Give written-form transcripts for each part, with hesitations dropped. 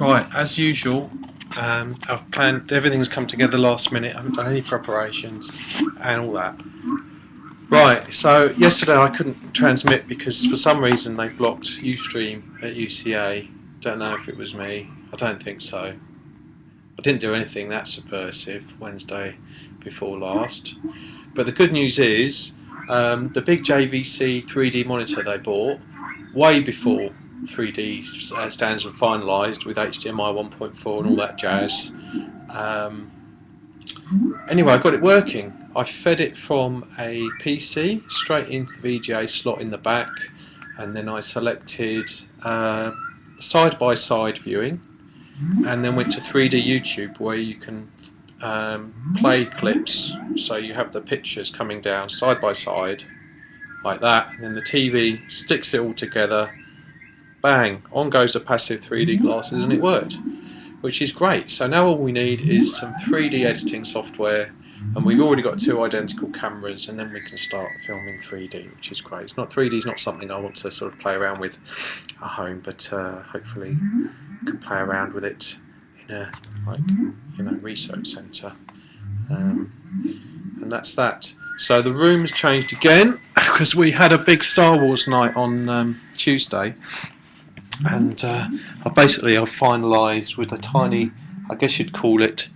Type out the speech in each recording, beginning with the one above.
Right, as usual, I've planned. Everything's come together last minute. I haven't done any preparations and all that. Right, so yesterday I couldn't transmit because for some reason they blocked Ustream at UCA. Don't know if it was me. I don't think so. I didn't do anything that subversive Wednesday before last. But the good news is the big JVC 3D monitor they bought way before 3D standards were finalised with HDMI 1.4 and all that jazz. Anyway, I got it working. I fed it from a PC straight into the VGA slot in the back, and then I selected side-by-side viewing, and then went to 3D YouTube where you can play clips, so you have the pictures coming down side by side like that, and then the TV sticks it all together, bang, on goes the passive 3D glasses, and it worked, which is great. So now all we need is some 3D editing software, and we've already got two identical cameras, and then we can start filming 3D, which is great. It's not 3D is not something I want to sort of play around with at home, but hopefully can play around with it in a research centre, and that's that. So the room's changed again because we had a big Star Wars night on Tuesday, and I've finalised with a tiny, I guess you'd call it,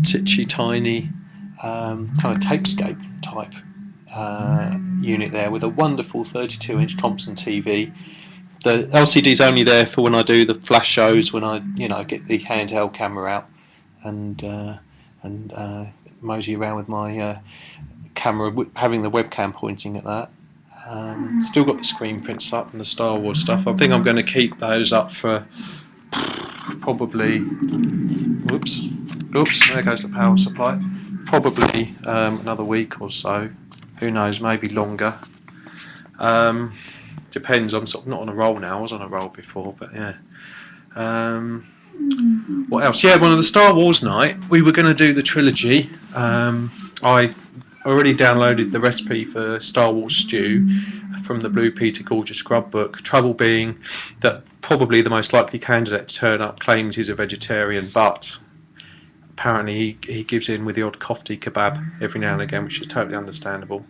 titchy tiny kind of tapescape type unit there with a wonderful 32-inch Thompson TV. The LCD's only there for when I do the flash shows, when I get the handheld camera out and mosey around with my camera, having the webcam pointing at that. Still got the screen prints up and the Star Wars stuff. I think I'm going to keep those up for probably. Oops! There goes the power supply. Probably another week or so. Who knows? Maybe longer. Depends. I'm sort of not on a roll now. I was on a roll before, but yeah. What else? Yeah, one of the Star Wars night, we were going to do the trilogy. I already downloaded the recipe for Star Wars stew from the Blue Peter Gorgeous Scrub book. Trouble being that probably the most likely candidate to turn up claims he's a vegetarian, but apparently he gives in with the odd kofti kebab every now and again, which is totally understandable.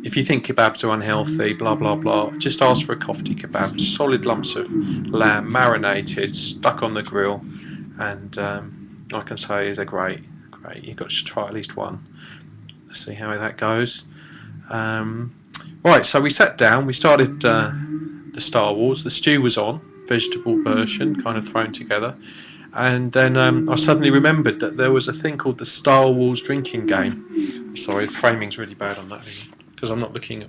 If you think kebabs are unhealthy, blah blah blah, just ask for a kofti kebab. Solid lumps of lamb, marinated, stuck on the grill, and I can say they're great. You've got to try at least one. Let's see how that goes. Right, so we sat down. We started the Star Wars. The stew was on, vegetable version, kind of thrown together. And then I suddenly remembered that there was a thing called the Star Wars drinking game. Sorry, the framing's really bad on that because I'm not looking at.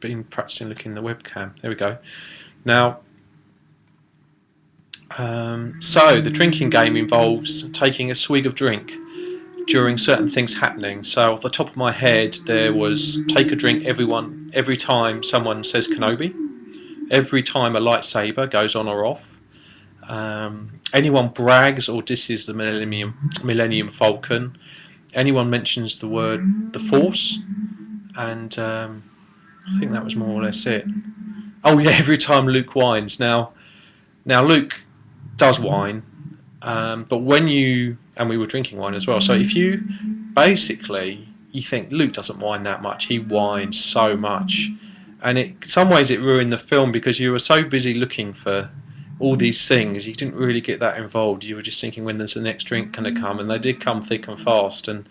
Been practicing looking at the webcam. There we go. Now, so the drinking game involves taking a swig of drink during certain things happening. So off the top of my head, there was take a drink every time someone says Kenobi, every time a lightsaber goes on or off. Anyone brags or disses the Millennium Falcon, anyone mentions the word the Force, and I think that was more or less it. Oh yeah, every time Luke whines. Now Luke does whine, but when you, and we were drinking wine as well, so if you basically, you think Luke doesn't whine that much, he whines so much, and in some ways it ruined the film because you were so busy looking for all these things, you didn't really get that involved. You were just thinking, when there's the next drink going to come, and they did come thick and fast. And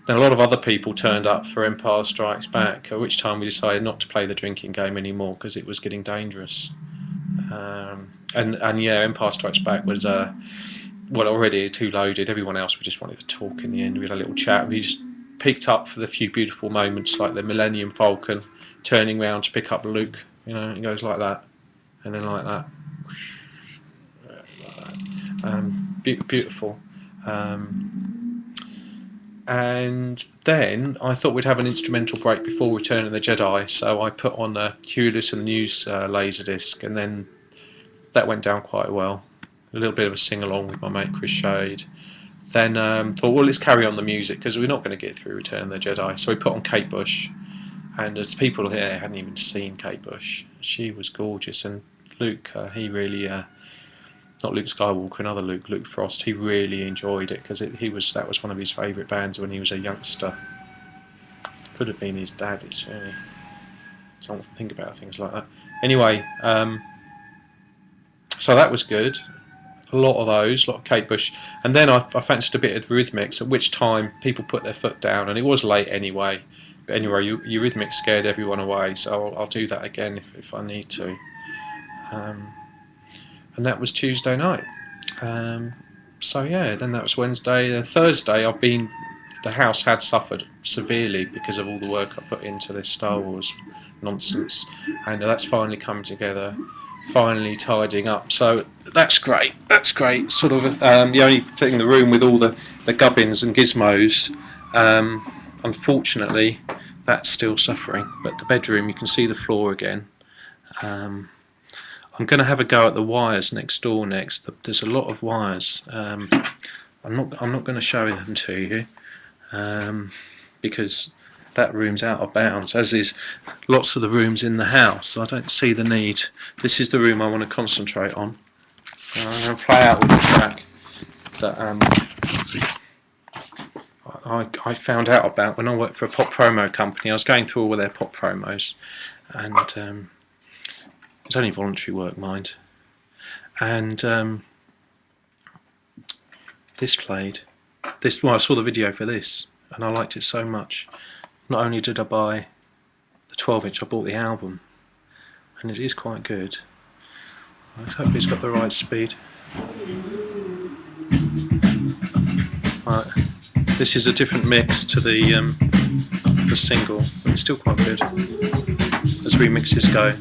then a lot of other people turned up for Empire Strikes Back, at which time we decided not to play the drinking game anymore because it was getting dangerous. And yeah, Empire Strikes Back was already too loaded. Everyone else, we just wanted to talk in the end. We had a little chat. We just picked up for the few beautiful moments, like the Millennium Falcon turning around to pick up Luke. It goes like that, and then like that. Beautiful. And then I thought we'd have an instrumental break before Return of the Jedi, so I put on a Curious and the News Laserdisc, and then that went down quite well. A little bit of a sing-along with my mate Chris Shade. Then thought, well, let's carry on the music because we're not going to get through Return of the Jedi, so we put on Kate Bush, and as people here hadn't even seen Kate Bush, she was gorgeous, and Luke, he really, not Luke Skywalker, another Luke Frost, he really enjoyed it because that was one of his favourite bands when he was a youngster. Could have been his dad. It's really, I don't think about things like that. Anyway, so that was good. A lot of Kate Bush, and then I fancied a bit of Eurythmics. At which time people put their foot down, and it was late anyway. But anyway, Eurythmics scared everyone away, so I'll do that again if I need to. And that was Tuesday night. So yeah, then that was Wednesday. Thursday, the house had suffered severely because of all the work I put into this Star Wars nonsense, and that's finally come together, finally tidying up. So that's great. That's great. Sort of the only thing, the room with all the gubbins and gizmos. Unfortunately, that's still suffering. But the bedroom, you can see the floor again. I'm going to have a go at the wires next door next. There's a lot of wires. I'm not going to show them to you because that room's out of bounds, as is lots of the rooms in the house. So I don't see the need. This is the room I want to concentrate on. And I'm going to play out with the track that I found out about when I worked for a pop promo company. I was going through all of their pop promos, and it's only voluntary work, mind. And this played. Well, I saw the video for this, and I liked it so much. Not only did I buy the 12-inch, I bought the album, and it is quite good. I hope it's got the right speed. Right. This is a different mix to the single, but it's still quite good as remixes go.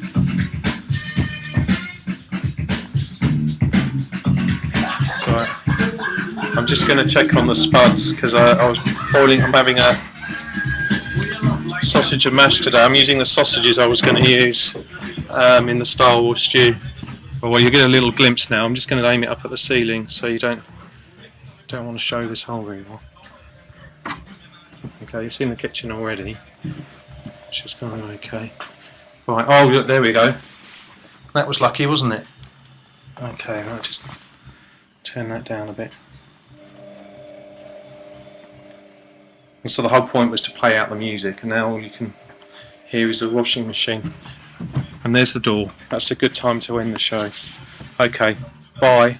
Right. I'm just going to check on the spuds because I was boiling. I'm having a sausage and mash today. I'm using the sausages I was going to use in the Star Wars stew. Well, you get a little glimpse now. I'm just going to aim it up at the ceiling so you don't want to show this whole room. Okay, you've seen the kitchen already, which is going okay. Right, oh look, there we go. That was lucky, wasn't it? Okay, I'll just turn that down a bit. And so the whole point was to play out the music, and now all you can hear is the washing machine. And there's the door. That's a good time to end the show. Okay, bye.